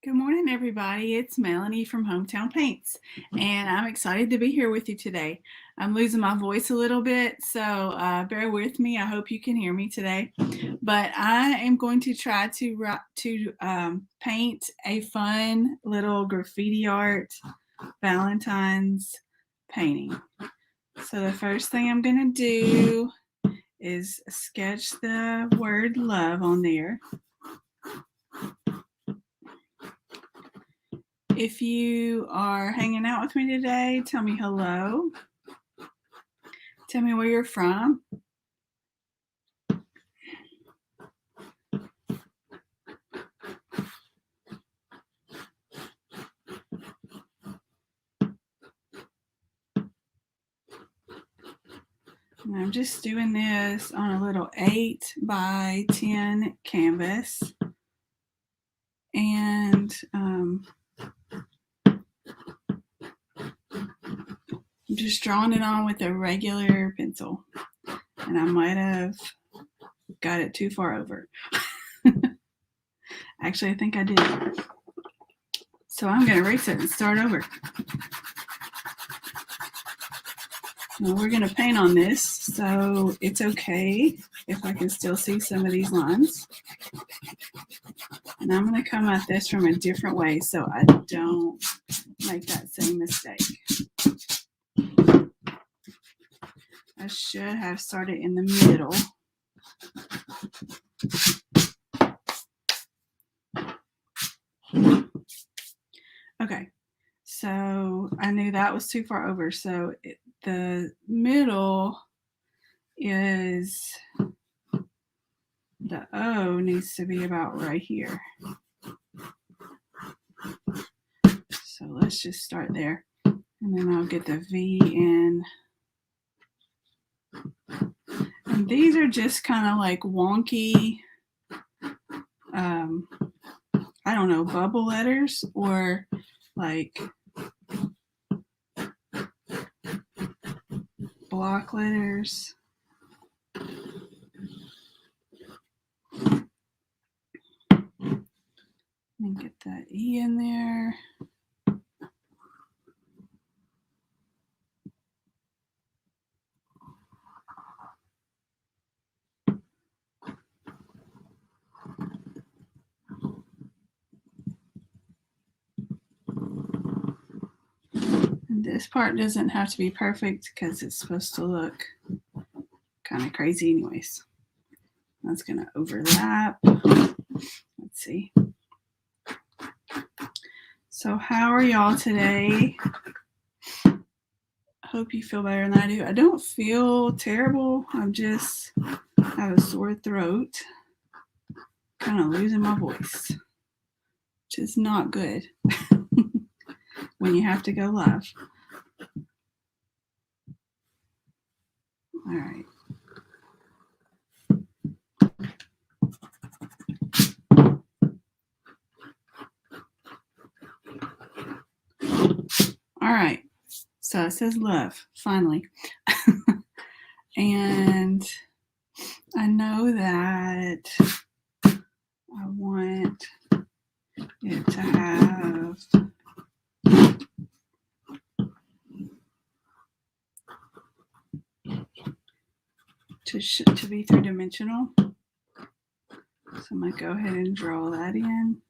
Good morning, everybody. It's Melanie from Hometown Paints, and I'm excited to be here with you today. I'm losing my voice a little bit, so bear with me. I hope you can hear me today. But I am going to try to paint a fun little graffiti art Valentine's painting. So the first thing I'm going to do is sketch the word love on there. If you are hanging out with me today, tell me hello. Tell me where you're from. And I'm just doing this on a little 8 by 10 canvas. And I'm just drawing it on with a regular pencil. And I might have got it too far over. Actually, I think I did. So I'm going to erase it and start over. Now we're going to paint on this, so it's okay if I can still see some of these lines. And I'm going to come at this from a different way so I don't make that same mistake. I should have started in the middle. Okay, so I knew that was too far over. So the middle is, the O needs to be about right here. So let's just start there. And then I'll get the V in. And these are just kind of like wonky, I don't know, bubble letters or like block letters. And get that E in there. And this part doesn't have to be perfect because it's supposed to look kind of crazy anyways. That's going to overlap. Let's see. So how are y'all today? Hope you feel better than I do. I don't feel terrible. I'm just have a sore throat. Kind of losing my voice, which is not good when you have to go live. All right. All right. So it says love, finally. And I know that I want it to have to be three-dimensional. So I'm going to go ahead and draw that in.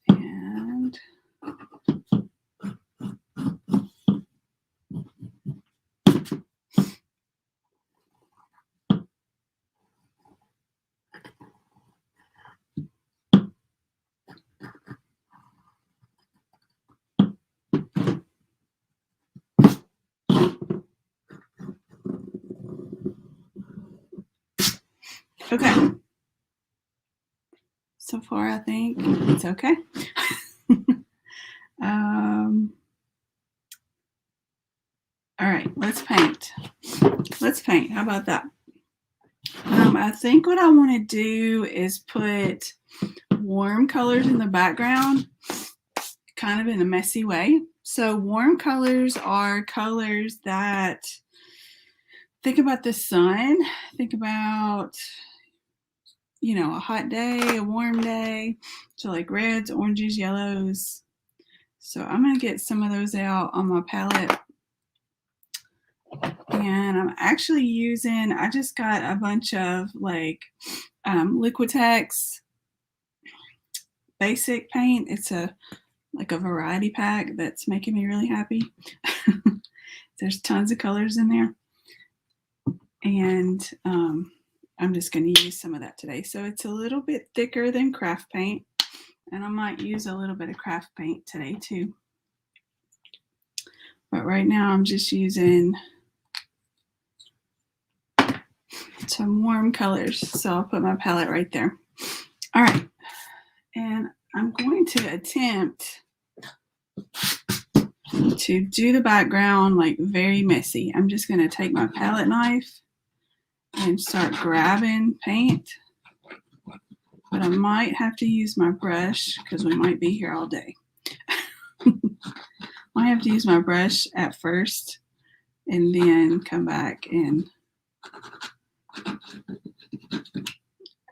And okay. So far, I think it's okay. All right, let's paint. Let's paint. How about that? I think what I want to do is put warm colors in the background, kind of in a messy way. So warm colors are colors that think about the sun. Think about, you know, a hot day, a warm day. So like reds, oranges, yellows. So I'm going to get some of those out on my palette. And I'm actually using, I just got a bunch of like Liquitex basic paint. It's like a variety pack that's making me really happy. There's tons of colors in there. And I'm just going to use some of that today. So it's a little bit thicker than craft paint. And I might use a little bit of craft paint today too. But right now I'm just using some warm colors. So I'll put my palette right there. All right. And I'm going to attempt to do the background like very messy. I'm just going to take my palette knife and start grabbing paint. But I might have to use my brush because we might be here all day. I have to use my brush at first and then come back and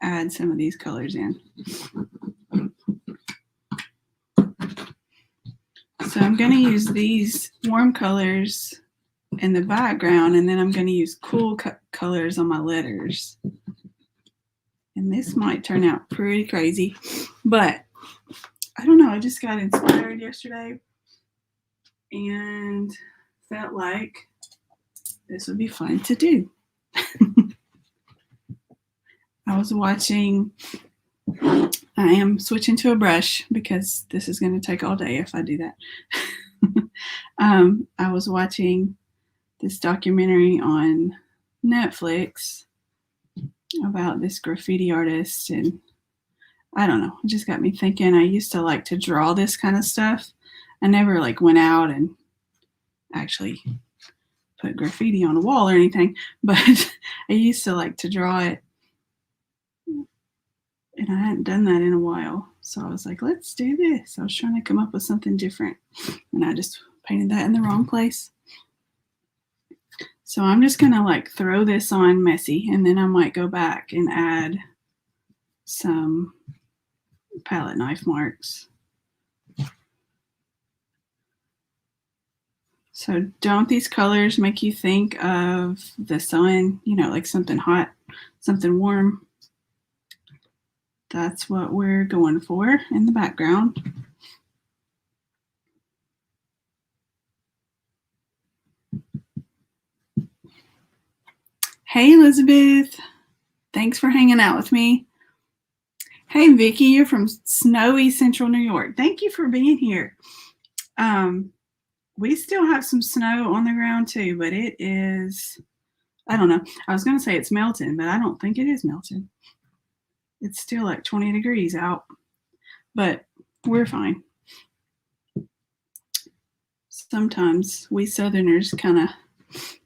add some of these colors in. So I'm going to use these warm colors in the background, and then I'm going to use cool colors on my letters. And this might turn out pretty crazy, but I don't know. I just got inspired yesterday and felt like this would be fun to do. I was watching, I am switching to a brush because this is going to take all day if I do that. I was watching this documentary on Netflix about this graffiti artist, and I don't know, it just got me thinking. I used to like to draw this kind of stuff. I never like went out and actually put graffiti on a wall or anything, but I used to like to draw it, and I hadn't done that in a while. So I was like, let's do this. I was trying to come up with something different, and I just painted that in the wrong place. So I'm just going to like throw this on messy, and then I might go back and add some palette knife marks. So don't these colors make you think of the sun, you know, like something hot, something warm? That's what we're going for in the background. Hey, Elizabeth. Thanks for hanging out with me. Hey, Vicki, you're from snowy Central New York. Thank you for being here. We still have some snow on the ground too, but it is, I don't know. I was going to say it's melting, but I don't think it is melting. It's still like 20 degrees out, but we're fine. Sometimes we Southerners kind of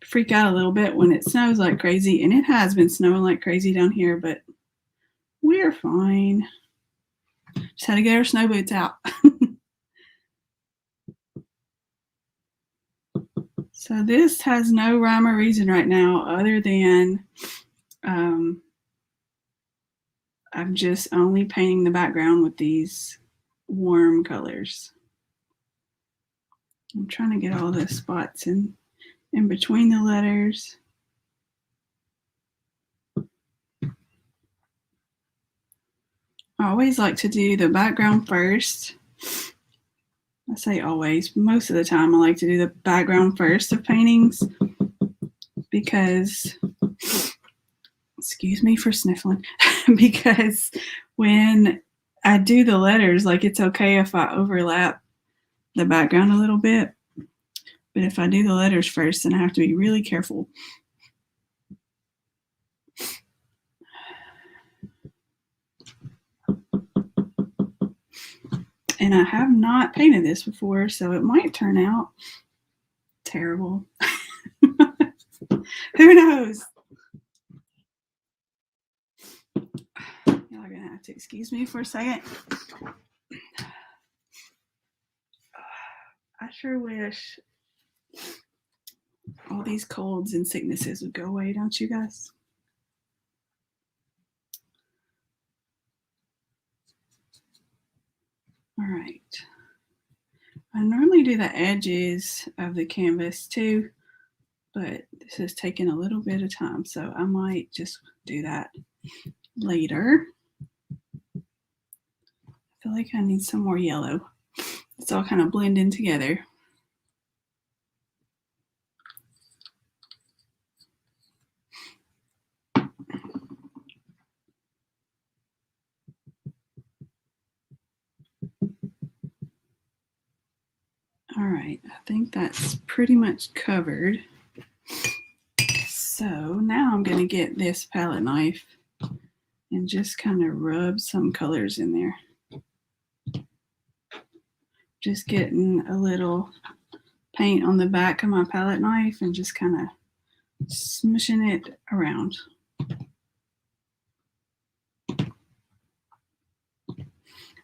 freak out a little bit when it snows like crazy, and it has been snowing like crazy down here, but we're fine. Just had to get our snow boots out. So this has no rhyme or reason right now other than I'm just only painting the background with these warm colors. I'm trying to get all the spots in between the letters. I always like to do the background first. I say always, most of the time I like to do the background first of paintings because, excuse me for sniffling, because when I do the letters, like it's okay if I overlap the background a little bit, but if I do the letters first, then I have to be really careful. And I have not painted this before, so it might turn out terrible. Who knows? Y'all are gonna have to excuse me for a second. I sure wish all these colds and sicknesses would go away, don't you guys? All right. I normally do the edges of the canvas too, but this is taking a little bit of time, so I might just do that later. I feel like I need some more yellow. It's all kind of blend in together. All right, I think that's pretty much covered. So now I'm going to get this palette knife and just kind of rub some colors in there. Just getting a little paint on the back of my palette knife and just kind of smushing it around.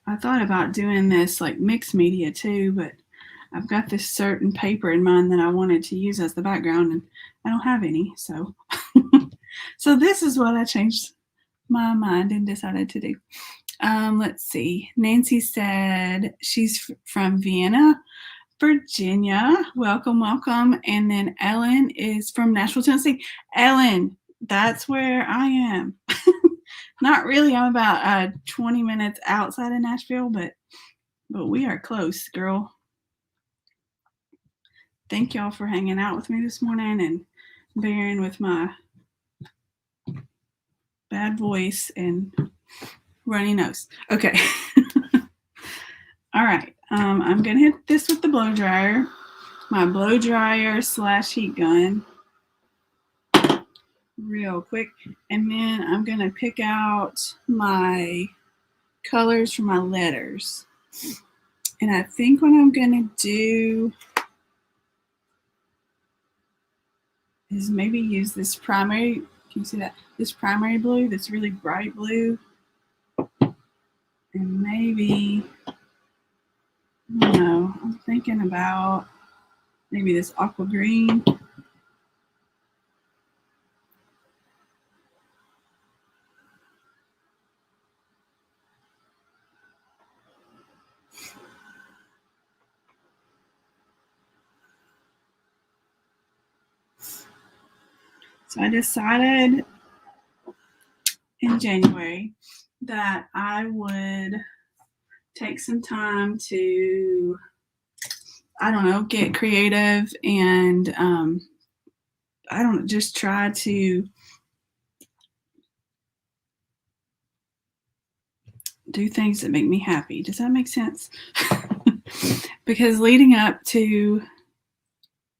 I thought about doing this like mixed media too, but I've got this certain paper in mind that I wanted to use as the background, and I don't have any, so so this is what I changed my mind and decided to do. Let's see. Nancy said she's from Vienna, Virginia. Welcome, welcome. And then Ellen is from Nashville, Tennessee. Ellen, that's where I am. Not really. I'm about 20 minutes outside of Nashville, but we are close, girl. Thank y'all for hanging out with me this morning and bearing with my bad voice and runny nose. Okay. All right. I'm going to hit this with the blow dryer, my blow dryer / heat gun real quick. And then I'm going to pick out my colors for my letters. And I think what I'm going to do is maybe use this primary, can you see that? This primary blue, that's really bright blue. And maybe, I don't know, I'm thinking about maybe this aqua green. So I decided in January that I would take some time to, I don't know, get creative and I don't know, just try to do things that make me happy. Does that make sense? Because leading up to,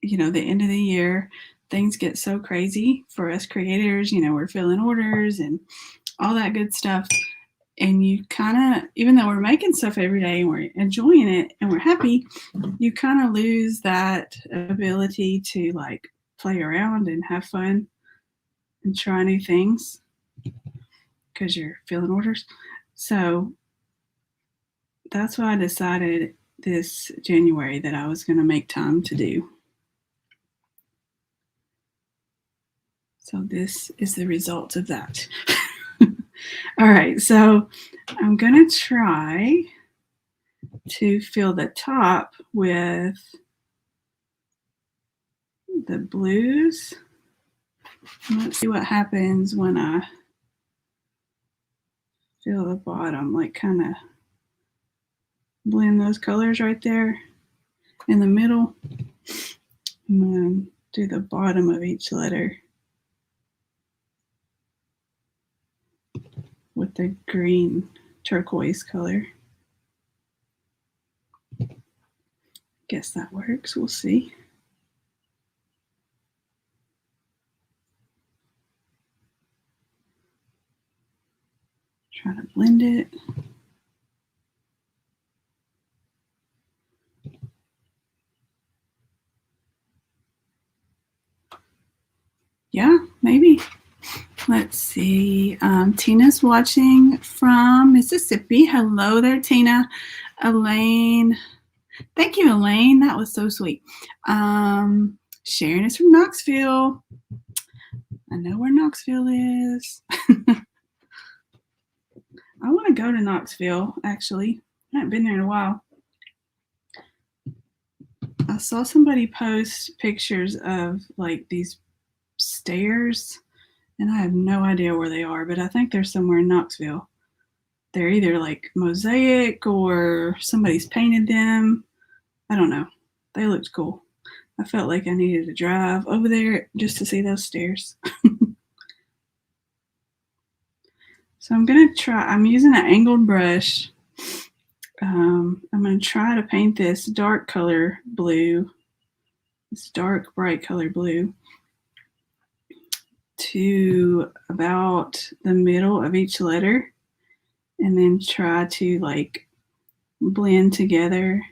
you know, the end of the year, things get so crazy for us creators. You know, we're filling orders and all that good stuff. And you kind of, even though we're making stuff every day and we're enjoying it and we're happy, you kind of lose that ability to like play around and have fun and try new things because you're filling orders. So that's why I decided this January that I was going to make time to do. So this is the result of that. All right, so I'm going to try to fill the top with the blues. Let's see what happens when I fill the bottom, like kind of blend those colors right there in the middle. And then do the bottom of each letter with the green turquoise color. Guess that works. We'll see. Try to blend it. Yeah, maybe. Let's see. Tina's watching from Mississippi. Hello there, Tina. Elaine. Thank you, Elaine. That was so sweet. Sharon is from Knoxville. I know where Knoxville is. I want to go to Knoxville, actually. I haven't been there in a while. I saw somebody post pictures of like these stairs, and I have no idea where they are, but I think they're somewhere in Knoxville. They're either like mosaic or somebody's painted them. I don't know. They looked cool. I felt like I needed to drive over there just to see those stairs. So I'm going to try, I'm using an angled brush. I'm going to try to paint this dark color blue, this dark bright color blue, to about the middle of each letter, and then try to like blend together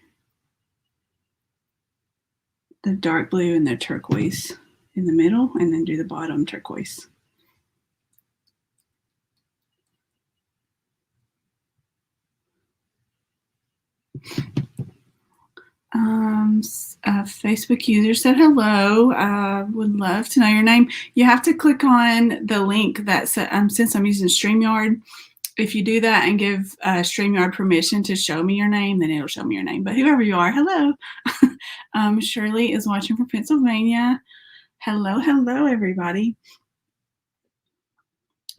the dark blue and the turquoise in the middle, and then do the bottom turquoise. A Facebook user said hello. I would love to know your name. You have to click on the link that said, since I'm using StreamYard, if you do that and give StreamYard permission to show me your name, then it'll show me your name. But whoever you are, hello. Shirley is watching from Pennsylvania. Hello, hello, everybody.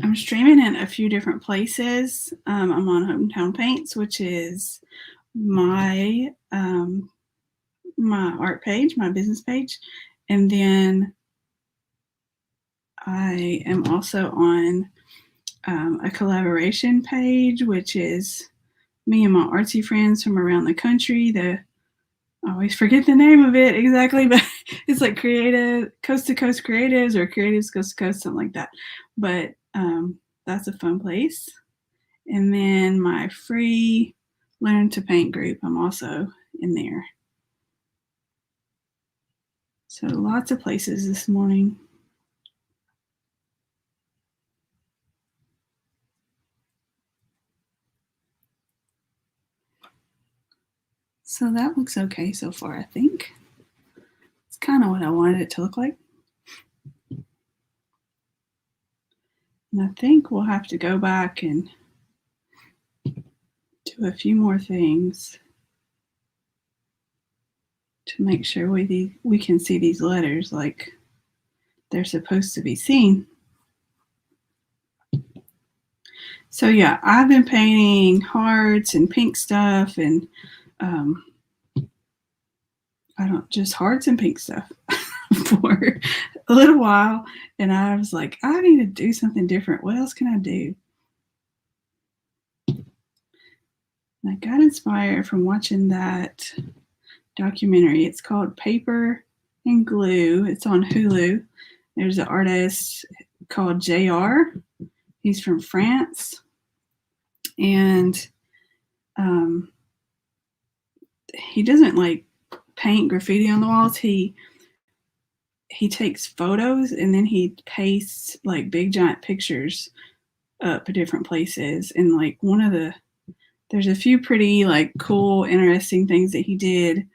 I'm streaming in a few different places. I'm on Hometown Paints, which is my my art page, my business page, and then I am also on a collaboration page, which is me and my artsy friends from around the country. I always forget the name of it exactly, but it's like Creative Coast to Coast Creatives or Creatives Coast to Coast, something like that. But that's a fun place. And then my free Learn to Paint group, I'm also in there. So lots of places this morning. So that looks okay so far, I think. It's kind of what I wanted it to look like. And I think we'll have to go back and do a few more things to make sure we can see these letters like they're supposed to be seen. So yeah, I've been painting hearts and pink stuff, and just hearts and pink stuff for a little while, and I was like, I need to do something different. What else can I do? And I got inspired from watching that documentary. It's called Paper and Glue. It's on Hulu. There's an artist called JR. He's from France, and he doesn't like paint graffiti on the walls. He takes photos and then he pastes like big giant pictures up at different places. And like there's a few pretty like cool, interesting things that he did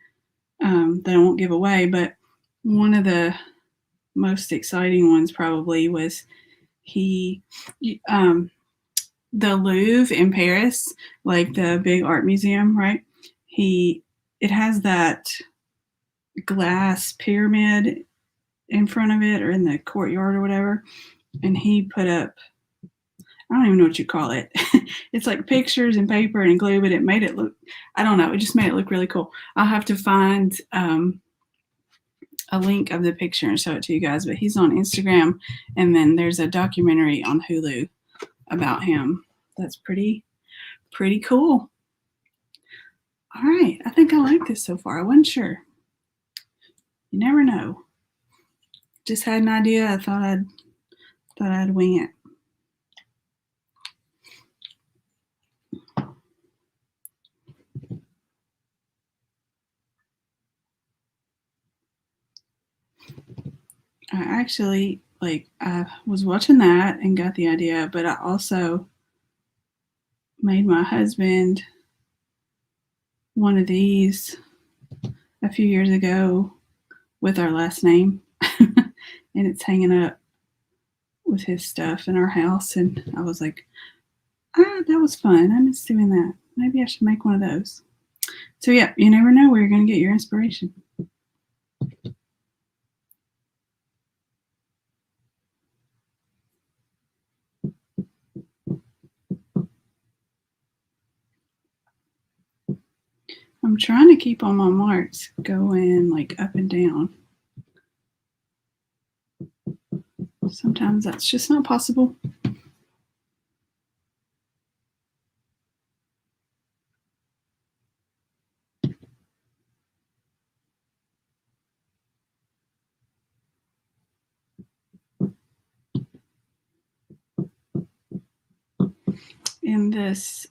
that I won't give away. But one of the most exciting ones probably was the Louvre in Paris, like the big art museum, right? It has that glass pyramid in front of it or in the courtyard or whatever. And he put up, I don't even know what you call it. It's like pictures and paper and glue, but it made it look, I don't know. It just made it look really cool. I'll have to find a link of the picture and show it to you guys, but he's on Instagram. And then there's a documentary on Hulu about him. That's pretty cool. All right. I think I like this so far. I wasn't sure. You never know. Just had an idea. I thought I'd wing it. I actually, I was watching that and got the idea, but I also made my husband one of these a few years ago with our last name. And it's hanging up with his stuff in our house. And I was like, that was fun. I miss doing that. Maybe I should make one of those. So yeah, you never know where you're going to get your inspiration. I'm trying to keep all my marks going like up and down. Sometimes that's just not possible. In this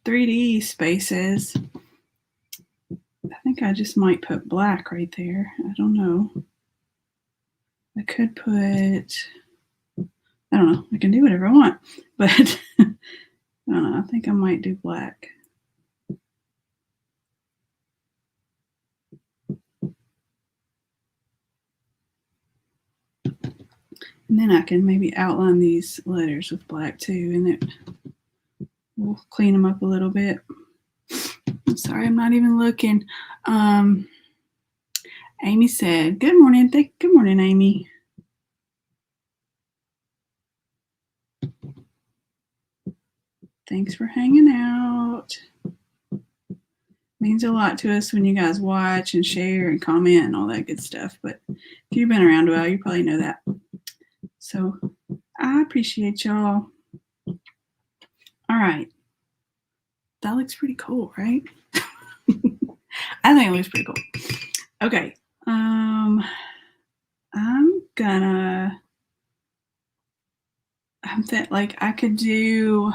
3D spaces, I think I just might put black right there. I don't know. I could put, I don't know. I can do whatever I want, but I don't know. I think I might do black. And then I can maybe outline these letters with black too, and it will clean them up a little bit. I'm sorry, I'm not even looking. Amy said, good morning. Good morning, Amy. Thanks for hanging out. Means a lot to us when you guys watch and share and comment and all that good stuff. But if you've been around a while, you probably know that. So I appreciate y'all. All right. That looks pretty cool, right? I think it looks pretty cool. Okay. I'm like I could do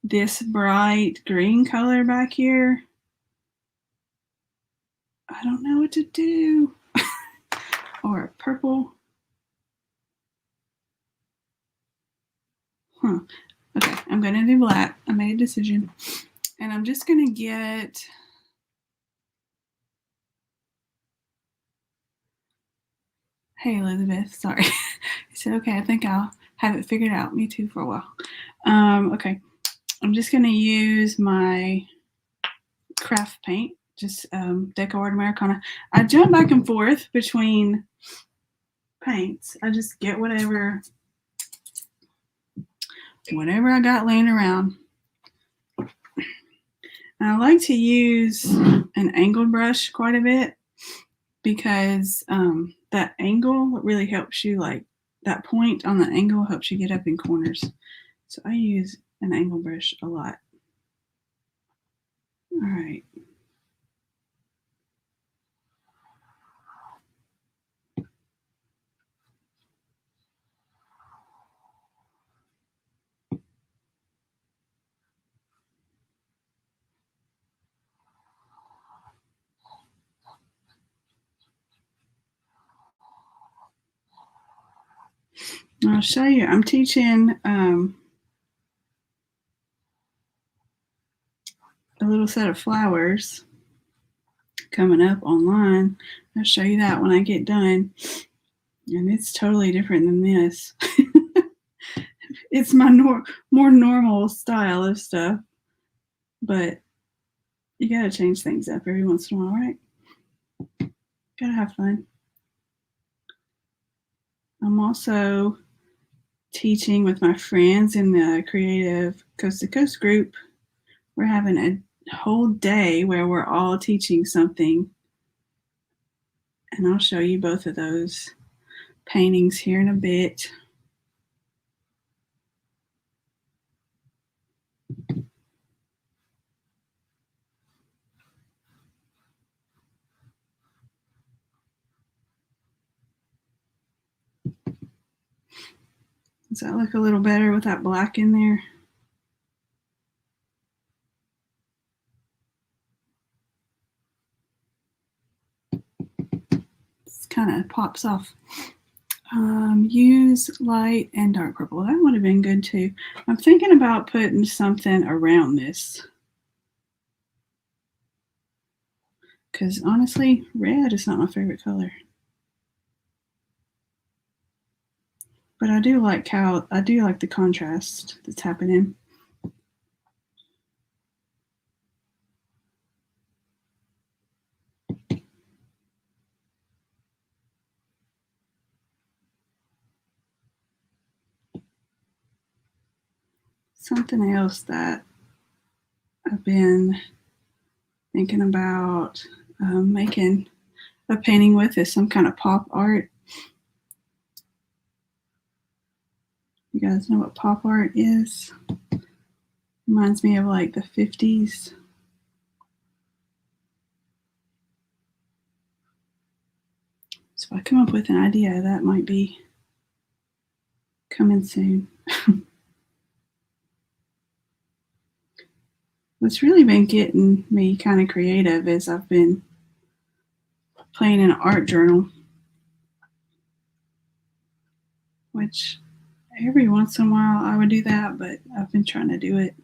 this bright green color back here. I don't know what to do. Or purple. Okay, I'm going to do black. I made a decision. And I'm just going to get... Hey, Elizabeth. Sorry. I said, okay, I think I'll have it figured out. Me too for a while. Okay. I'm just going to use my craft paint, just Deco Art Americana. I jump back and forth between paints. I just get whatever I got laying around. And I like to use an angled brush quite a bit because that angle really helps you, like that point on the angle helps you get up in corners. So I use an angle brush a lot. All right. I'll show you. I'm teaching a little set of flowers coming up online. I'll show you that when I get done. And it's totally different than this. It's my more normal style of stuff. But you gotta change things up every once in a while, right? Gotta have fun. I'm also teaching with my friends in the Creative Coast to Coast group. We're having a whole day where we're all teaching something. And I'll show you both of those paintings here in a bit. Does that look a little better with that black in there? This kind of pops off. Use light and dark purple. That would have been good too. I'm thinking about putting something around this. because honestly, red is not my favorite color. But I do like the contrast that's happening. Something else that I've been thinking about making a painting with is some kind of pop art. You guys know what pop art is? Reminds me of like the 50s. So if I come up with an idea, that might be coming soon. What's really been getting me kind of creative is I've been playing in an art journal, which every once in a while I would do that, but I've been trying to do it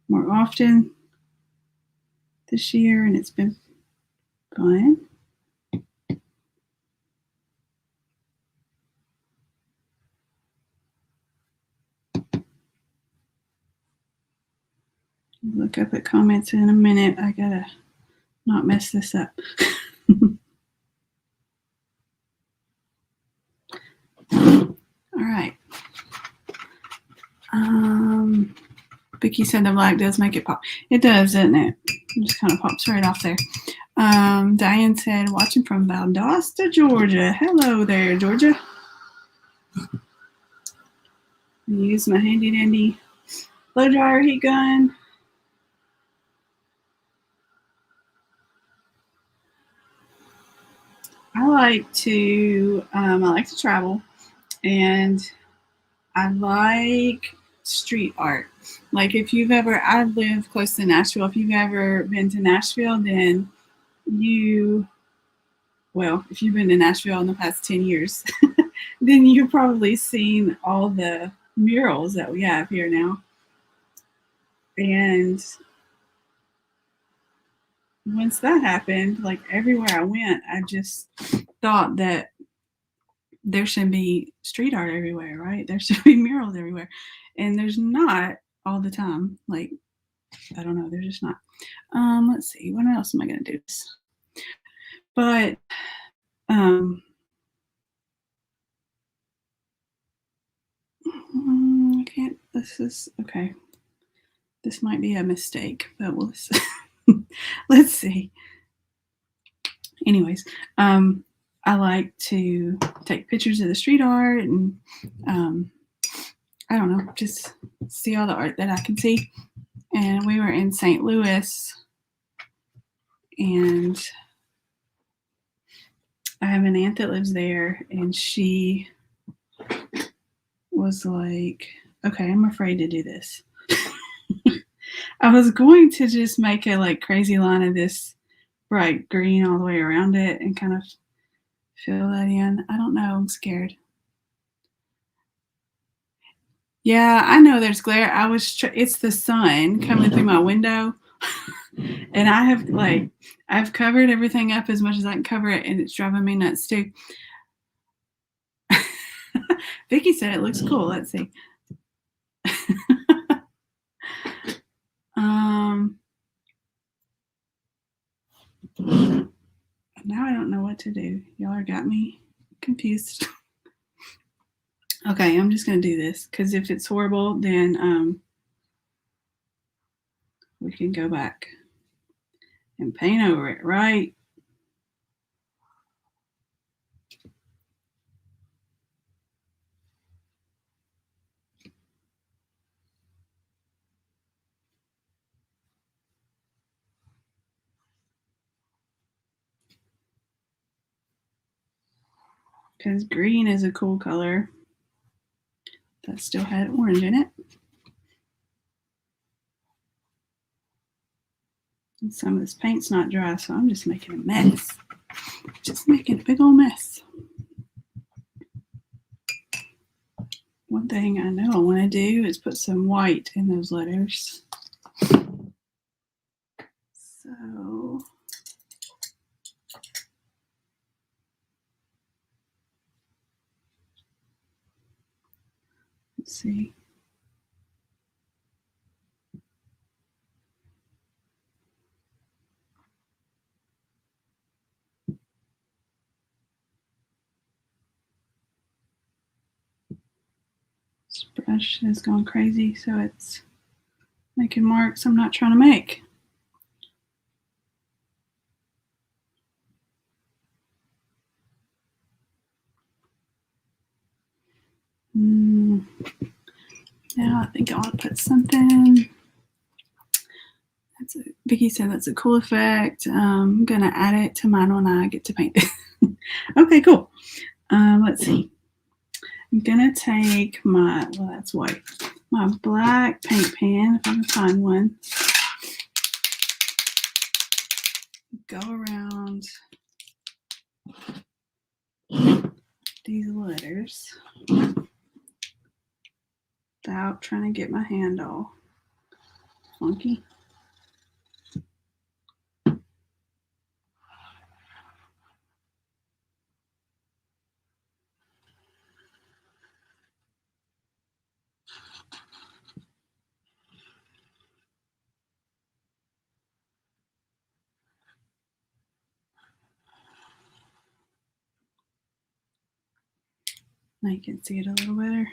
more often this year, and it's been fun. Look up at comments in a minute. I gotta not mess this up. All right. Vicky said the black does make it pop. It does, doesn't it? It just kind of pops right off there. Diane said, watching from Valdosta, Georgia. Hello there, Georgia. I use my handy dandy blow dryer heat gun. I like to travel, and I like street art. Like if you've ever, I live close to Nashville. If you've ever been to Nashville, then if you've been to Nashville in the past 10 years, then you've probably seen all the murals that we have here now. And once that happened, like everywhere I went, I just thought that there should be street art everywhere, right? There should be murals everywhere. And there's not all the time. Like, I don't know, there's just not. Let's see, what else am I going to do? But I can't, this is, okay. This might be a mistake, but let's see. Anyways, I like to take pictures of the street art and I don't know, just see all the art that I can see. And we were in St. Louis, and I have an aunt that lives there, and she was like, okay, I'm afraid to do this. I was going to just make a like crazy line of this bright green all the way around it and kind of fill that in. I don't know. I'm scared. Yeah, I know there's glare. It's the sun coming through my window. And I've covered everything up as much as I can cover it, and it's driving me nuts too. Vicky said it looks cool. Let's see. Now I don't know what to do. Y'all are got me confused. Okay, I'm just gonna do this because if it's horrible, then we can go back and paint over it, right? Because green is a cool color that still had orange in it. And some of this paint's not dry, so I'm just making a mess. Just making a big old mess. One thing I know I want to do is put some white in those letters. So Let's see. This brush has gone crazy, so it's making marks I'm not trying to make. Now I think I want to put something. Vicki said that's a cool effect. I'm gonna add it to mine when I get to paint it. Okay, cool. Let's see. I'm gonna take my, well, that's white, my black paint pan, if I can find one. Go around these letters without trying to get my hand all funky. Now you can see it a little better.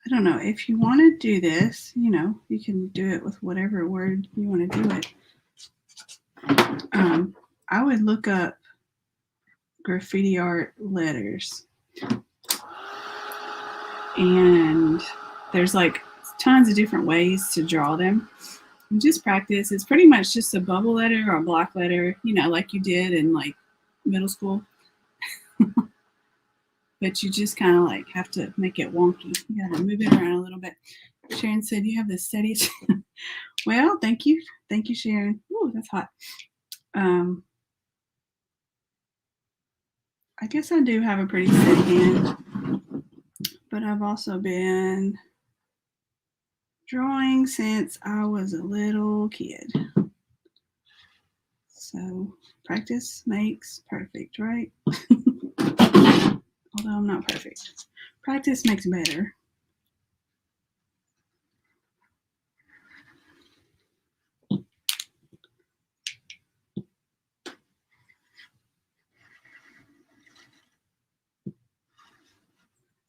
I don't know, if you want to do this, you know, you can do it with whatever word you want to do it. I would look up graffiti art letters, and there's like tons of different ways to draw them. And just practice. It's pretty much just a bubble letter or a block letter, you know, like you did in like middle school. But you just kind of like have to make it wonky. You gotta move it around a little bit. Sharon said you have the steadiest. Well, thank you. Thank you, Sharon. Ooh, that's hot. I guess I do have a pretty steady hand, but I've also been drawing since I was a little kid. So practice makes perfect, right? Although I'm not perfect. Practice makes better.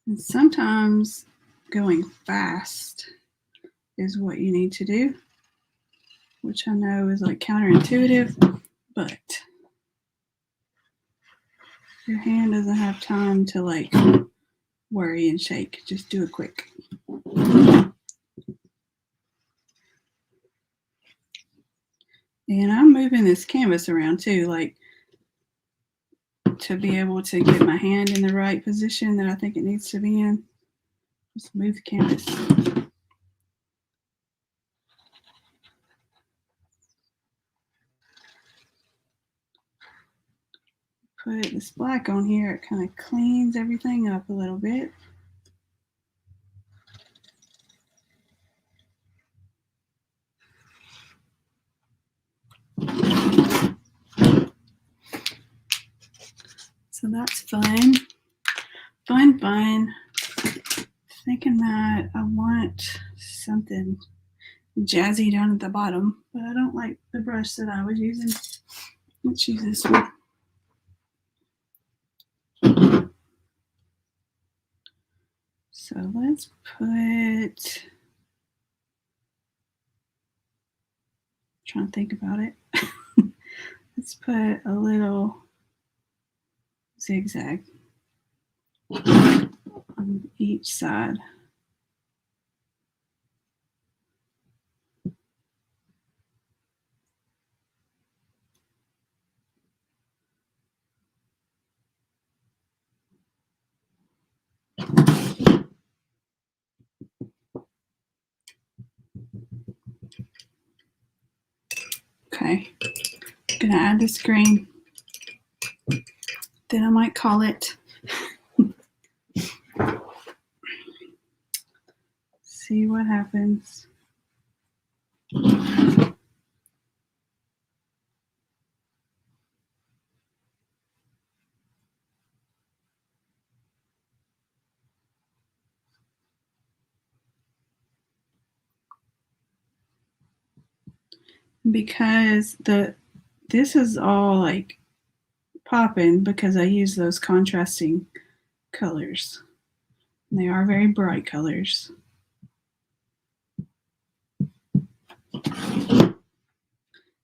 And sometimes going fast is what you need to do, which I know is like counterintuitive, but your hand doesn't have time to like worry and shake. Just do it quick. And I'm moving this canvas around too, like to be able to get my hand in the right position that I think it needs to be in. Just move the canvas. Put this black on here, it kind of cleans everything up a little bit. So that's fun. Fun. Thinking that I want something jazzy down at the bottom, but I don't like the brush that I was using. Let's use this one. So let's put, trying to think about it. Let's put a little zigzag on each side. Okay, gonna add this green. Then I might call it. See what happens. because this is all like popping because I use those contrasting colors. And they are very bright colors.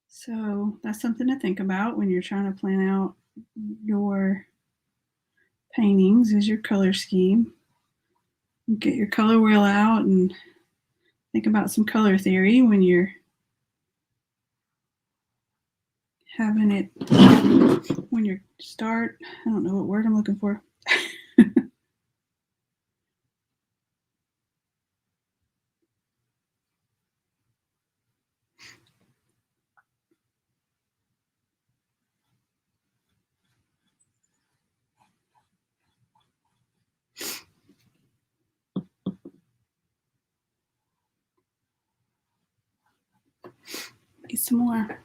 So that's something to think about when you're trying to plan out your paintings is your color scheme. Get your color wheel out and think about some color theory when you're having it, when you start, I don't know what word I'm looking for. Get some more.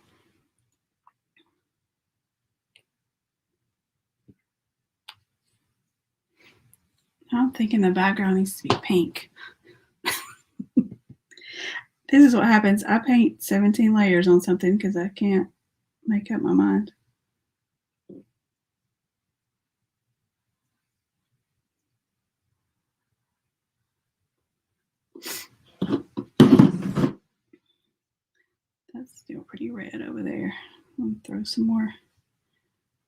I'm thinking the background needs to be pink. This is what happens. I paint 17 layers on something because I can't make up my mind. That's still pretty red over there. I'm going to throw some more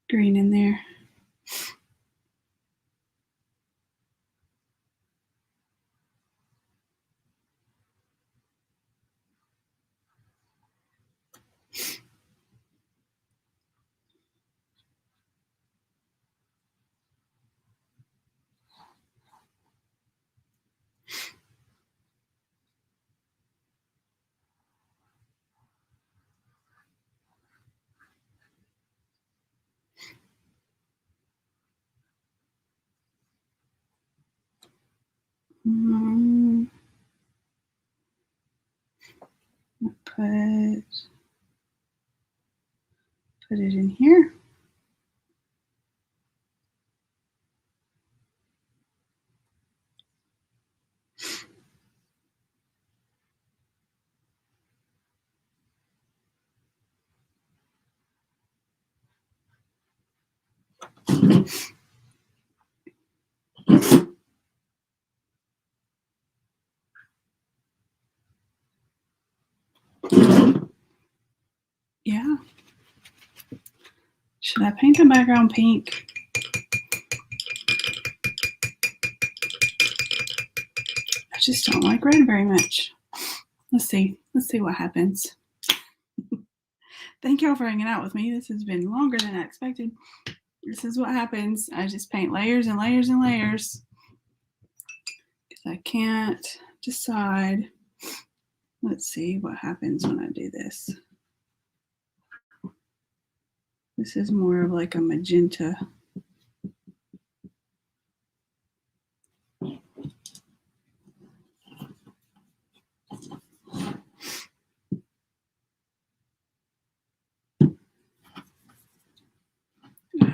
green in there. Put it in here. Yeah. Should I paint the background pink? I just don't like red very much. Let's see. Let's see what happens. Thank y'all for hanging out with me. This has been longer than I expected. This is what happens. I just paint layers and layers and layers because I can't decide. Let's see what happens when I do this. This is more of like a magenta.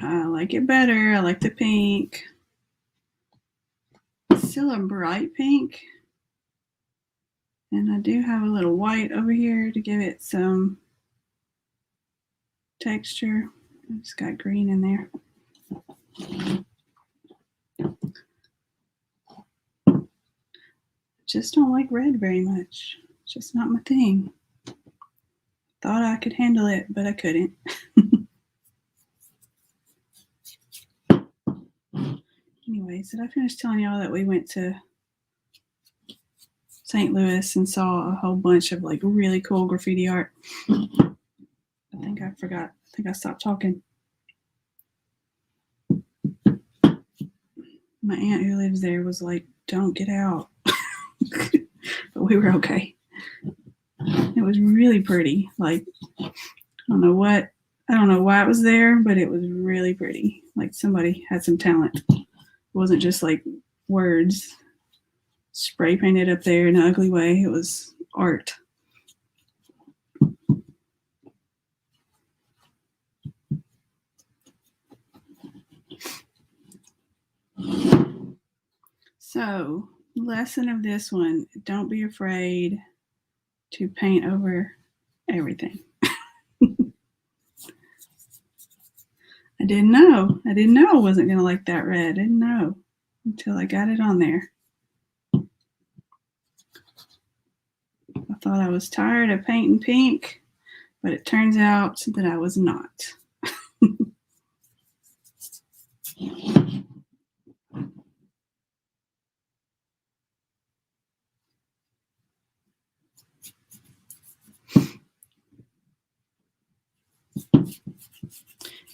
I like it better. I like the pink. It's still a bright pink. And I do have a little white over here to give it some texture. I just got green in there. Just don't like red very much. It's just not my thing. Thought I could handle it, but I couldn't. Anyways, did I finish telling y'all that we went to St. Louis and saw a whole bunch of like really cool graffiti art? I think I forgot. I think I stopped talking. My aunt who lives there was like, don't get out. But we were okay. It was really pretty. Like, I don't know why it was there, but it was really pretty. Like somebody had some talent. It wasn't just like words spray painted up there in an ugly way. It was art. So, lesson of this one, don't be afraid to paint over everything. I didn't know. I didn't know I wasn't going to like that red. I didn't know until I got it on there. I thought I was tired of painting pink, but it turns out that I was not.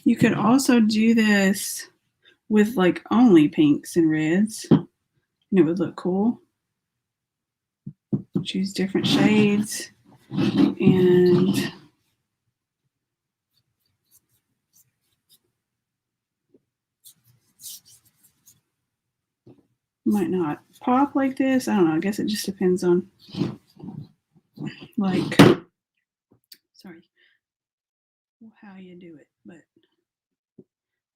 You could also do this with like only pinks and reds, and it would look cool. Choose different shades and might not pop like this. I don't know. I guess it just depends on like, sorry, how you do it. But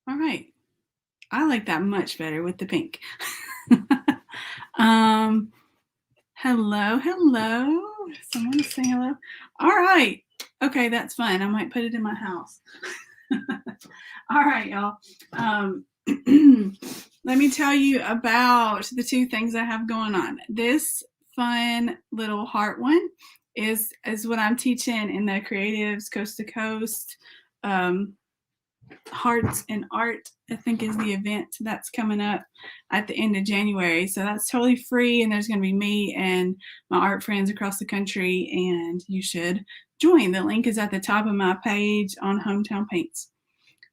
all right. I like that much better with the pink. Hello. Someone say hello. All right. Okay, that's fun. I might put it in my house. All right, y'all. Let me tell you about the two things I have going on. This fun little heart one is what I'm teaching in the Creatives Coast to Coast. Hearts and Art, I think, is the event that's coming up at the end of January. So that's totally free, and there's going to be me and my art friends across the country, and you should join. The link is at the top of my page on Hometown Paints.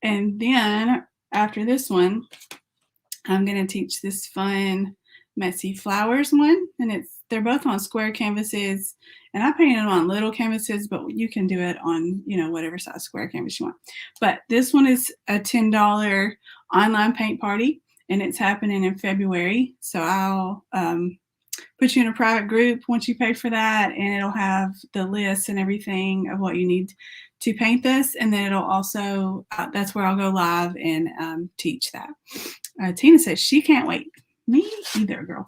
And then after this one, I'm going to teach this fun messy flowers one, and they're both on square canvases, and I painted them on little canvases, but you can do it on, whatever size square canvas you want. But this one is a $10 online paint party, and it's happening in February. So I'll put you in a private group once you pay for that, and it'll have the list and everything of what you need to paint this, and then it'll also, that's where I'll go live and teach that. Tina says she can't wait. Me either, girl.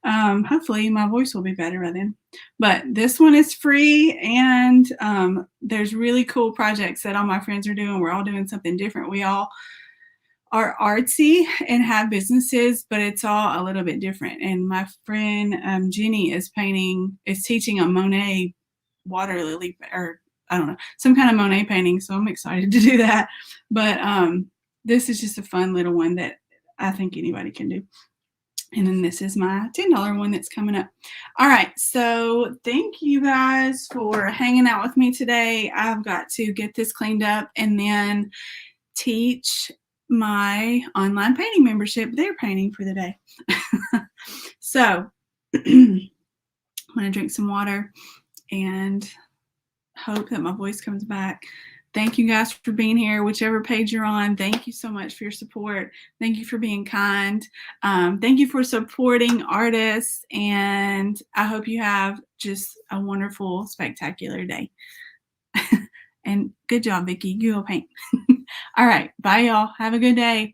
Hopefully my voice will be better by then. But this one is free, and there's really cool projects that all my friends are doing. We're all doing something different. We all are artsy and have businesses, but it's all a little bit different. And my friend Jenny is teaching a Monet water lily, or I don't know, some kind of Monet painting. So I'm excited to do that. But this is just a fun little one that I think anybody can do. And then this is my $10 one that's coming up. All right. So thank you guys for hanging out with me today. I've got to get this cleaned up and then teach my online painting membership their painting for the day. So I'm going to drink some water and hope that my voice comes back. Thank you guys for being here, whichever page you're on. Thank you so much for your support. Thank you for being kind. Thank you for supporting artists. And I hope you have just a wonderful, spectacular day. And good job, Vicki. You go paint. All right. Bye, y'all. Have a good day.